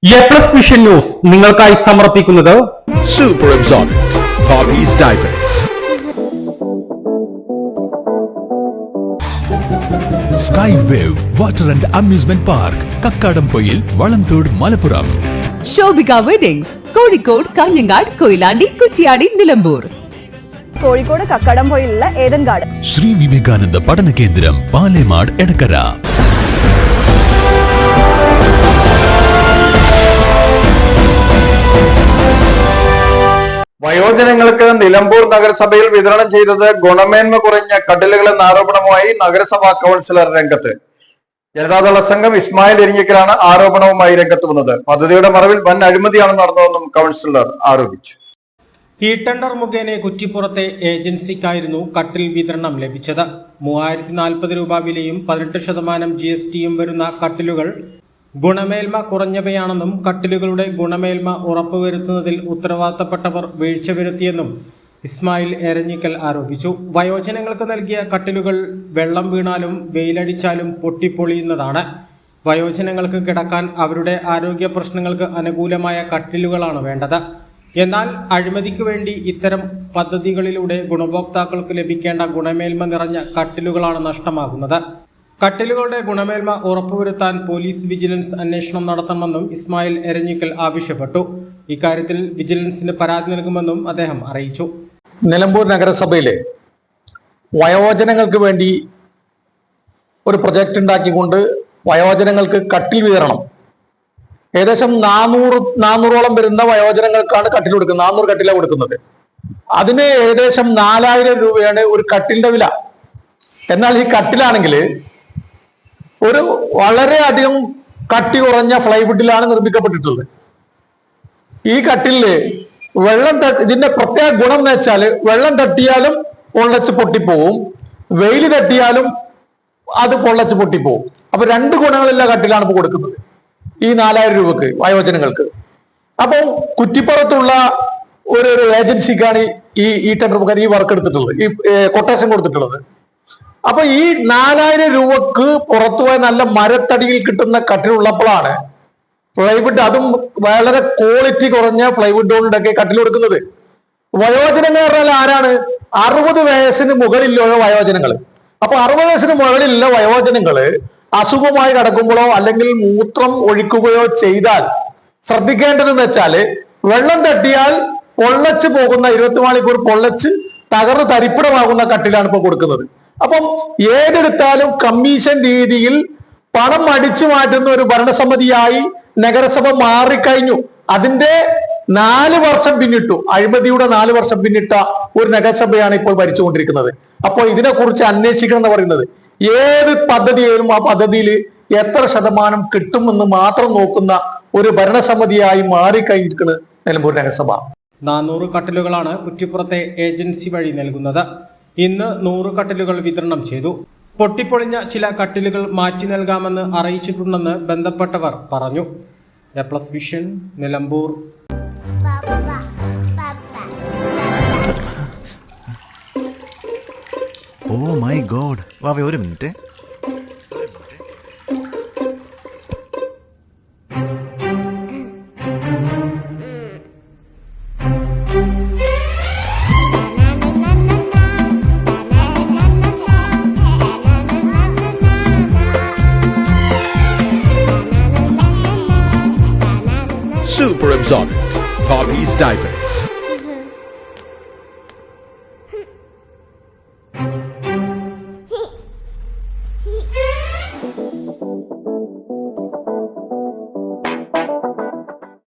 A+ vision news നിങ്ങൾക്കായി സമർപ്പിക്കുന്നത് Super Absorbent Poppy's Diapers. Sky Wave Water and Amusement Park, Kakkadampoyil, Valamthode, Malappuram. Shobhika weddings, Kozhikode, Kanhangad, Koyilandy, Kuttiady, Nilambur. Kozhikode കക്കാടംപൊയിലുള്ള Eden Garden. Sri Vivekananda Padana Kendram, Palemad, Edakkara. വയോജനങ്ങൾക്ക് Nilambur നഗരസഭയിൽ വിതരണം ചെയ്തത് ഗുണമേന്മ കുറഞ്ഞ കട്ടിലുകളെന്ന ആരോപണവുമായി നഗരസഭാ കൗൺസിലർ രംഗത്ത്. ജനതാദള സംഘം ഇസ്മായിൽ എരിഞ്ഞിക്കലാണ് ആരോപണവുമായി രംഗത്ത് വന്നത്. പദ്ധതിയുടെ മറവിൽ വൻ അഴിമതിയാണ് നടന്നതെന്നും കൗൺസിലർ ആരോപിച്ചു. ഈ ടെൻഡർ മുഖേന കുറ്റിപ്പുറത്തെ ഏജൻസിക്കായിരുന്നു കട്ടിൽ വിതരണം ലഭിച്ചത്. 3040 രൂപ വിലയും 18% GSTയും വരുന്ന കട്ടിലുകൾ ഗുണമേന്മ കുറഞ്ഞവയാണെന്നും കട്ടിലുകളുടെ ഗുണമേന്മ ഉറപ്പുവരുത്തുന്നതിൽ ഉത്തരവാദിത്തപ്പെട്ടവർ വീഴ്ച വരുത്തിയെന്നും ഇസ്മായിൽ എരഞ്ഞിക്കൽ ആരോപിച്ചു. വയോജനങ്ങൾക്ക് നൽകിയ കട്ടിലുകൾ വെള്ളം വീണാലും വെയിലടിച്ചാലും പൊട്ടിപ്പൊളിയുന്നതാണ്. വയോജനങ്ങൾക്ക് കിടക്കാൻ അവരുടെ ആരോഗ്യ പ്രശ്നങ്ങൾക്ക് അനുകൂലമായ കട്ടിലുകളാണ് വേണ്ടത്. എന്നാൽ അഴിമതിക്ക് വേണ്ടി ഇത്തരം പദ്ധതികളിലൂടെ ഗുണഭോക്താക്കൾക്ക് ലഭിക്കേണ്ട ഗുണമേന്മ നിറഞ്ഞ കട്ടിലുകളാണ് നഷ്ടമാകുന്നത്. കട്ടിലുകളുടെ ഗുണമേന്മ ഉറപ്പുവരുത്താൻ പോലീസ് വിജിലൻസ് അന്വേഷണം നടത്തണമെന്നും ഇസ്മായിൽ എരഞ്ഞിക്കൽ ആവശ്യപ്പെട്ടു. ഇക്കാര്യത്തിൽ വിജിലൻസിന് പരാതി നൽകുമെന്നും അദ്ദേഹം അറിയിച്ചു. നിലമ്പൂർ നഗരസഭയിലെ വയോജനങ്ങൾക്ക് വേണ്ടി ഒരു പ്രൊജക്ട് ഉണ്ടാക്കിക്കൊണ്ട് വയോജനങ്ങൾക്ക് കട്ടിൽ വിതരണം ഏകദേശം 400ഓളം വരുന്ന വയോജനങ്ങൾക്കാണ് കട്ടിൽ കൊടുക്കുന്നത്. 400 കട്ടിലാണ് കൊടുക്കുന്നത്. അതിന് ഏകദേശം 4000 രൂപയാണ് ഒരു കട്ടിലിന്റെ വില. എന്നാൽ ഈ കട്ടിലാണെങ്കിൽ ഒരു വളരെയധികം കട്ടി കുറഞ്ഞ ഫ്ലൈവുഡിലാണ് നിർമ്മിക്കപ്പെട്ടിട്ടുള്ളത്. ഈ കട്ടിലില് ഇതിന്റെ പ്രത്യേക ഗുണം എന്ന് വെച്ചാൽ വെള്ളം തട്ടിയാലും പൊള്ളച്ച് പൊട്ടിപ്പോവും, വെയിൽ തട്ടിയാലും അത് പൊള്ളച്ച് പൊട്ടിപ്പോവും. അപ്പൊ 2 ഗുണങ്ങളുള്ള കട്ടിലാണ് ഇപ്പൊ കൊടുക്കുന്നത് ഈ 4000 രൂപക്ക് വയോജനങ്ങൾക്ക്. അപ്പം കുറ്റിപ്പുറത്തുള്ള ഒരു ഏജൻസിക്കാണ് ഈ ടെൻഡർ മുഖേന ഈ വർക്ക് എടുത്തിട്ടുള്ളത്, ഈ കൊട്ടേഷൻ കൊടുത്തിട്ടുള്ളത്. അപ്പൊ ഈ 4000 രൂപക്ക് പുറത്തുപോയ നല്ല മരത്തടിയിൽ കിട്ടുന്ന കട്ടിലുള്ളപ്പോഴാണ് ഫ്ലൈവുഡ്, അതും വളരെ ക്വാളിറ്റി കുറഞ്ഞ ഫ്ലൈവുഡ് കൊണ്ടൊക്കെ കട്ടിൽ കൊടുക്കുന്നത്. വയോജനങ്ങൾ പറഞ്ഞാൽ ആരാണ്? 60 വയസ്സിന് മുകളിലുള്ള വയോജനങ്ങൾ. അപ്പൊ 60 വയസ്സിന് മുകളിലുള്ള വയോജനങ്ങള് അസുഖമായി കിടക്കുമ്പോഴോ അല്ലെങ്കിൽ മൂത്രം ഒഴിക്കുകയോ ചെയ്താൽ ശ്രദ്ധിക്കേണ്ടതെന്ന് വെച്ചാല് വെള്ളം തട്ടിയാൽ പൊള്ളച്ച് പോകുന്ന 24 മണിക്കൂർ പൊള്ളച്ച് തകർന്ന് തരിപ്പിടമാകുന്ന കട്ടിലാണ് ഇപ്പൊ കൊടുക്കുന്നത്. അപ്പം ഏതെടുത്താലും കമ്മീഷൻ രീതിയിൽ പണം അടിച്ചു മാറ്റുന്ന ഒരു ഭരണസമിതിയായി നഗരസഭ മാറിക്കഴിഞ്ഞു. അതിന്റെ 4 വർഷം പിന്നിട്ടു. അഴിമതിയുടെ 4 വർഷം പിന്നിട്ട ഒരു നഗരസഭയാണ് ഇപ്പോൾ ഭരിച്ചുകൊണ്ടിരിക്കുന്നത്. അപ്പോൾ ഇതിനെക്കുറിച്ച് അന്വേഷിക്കണം എന്ന് പറയുന്നത്, ഏത് പദ്ധതിയായാലും ആ പദ്ധതിയിൽ എത്ര ശതമാനം കിട്ടുമെന്ന് മാത്രം നോക്കുന്ന ഒരു ഭരണസമിതിയായി മാറിക്കഴിഞ്ഞിരിക്കുന്നത് നിലമ്പൂർ നഗരസഭ. 400 കട്ടിലുകളാണ് കുറ്റിപ്പുറത്തെ ഏജൻസി വഴി നൽകുന്നത്. ഇന്ന് 100 കട്ടിലുകൾ വിതരണം ചെയ്തു. പൊട്ടിപ്പൊളിഞ്ഞ ചില കട്ടിലുകൾ മാറ്റി നൽകാമെന്ന് അറിയിച്ചിട്ടുണ്ടെന്ന് ബന്ധപ്പെട്ടവർ പറഞ്ഞു. എ+ vision, Nilambur. Oh my God, വാവേ ഒരു minute. Super Absorbent Poppy's Diapers.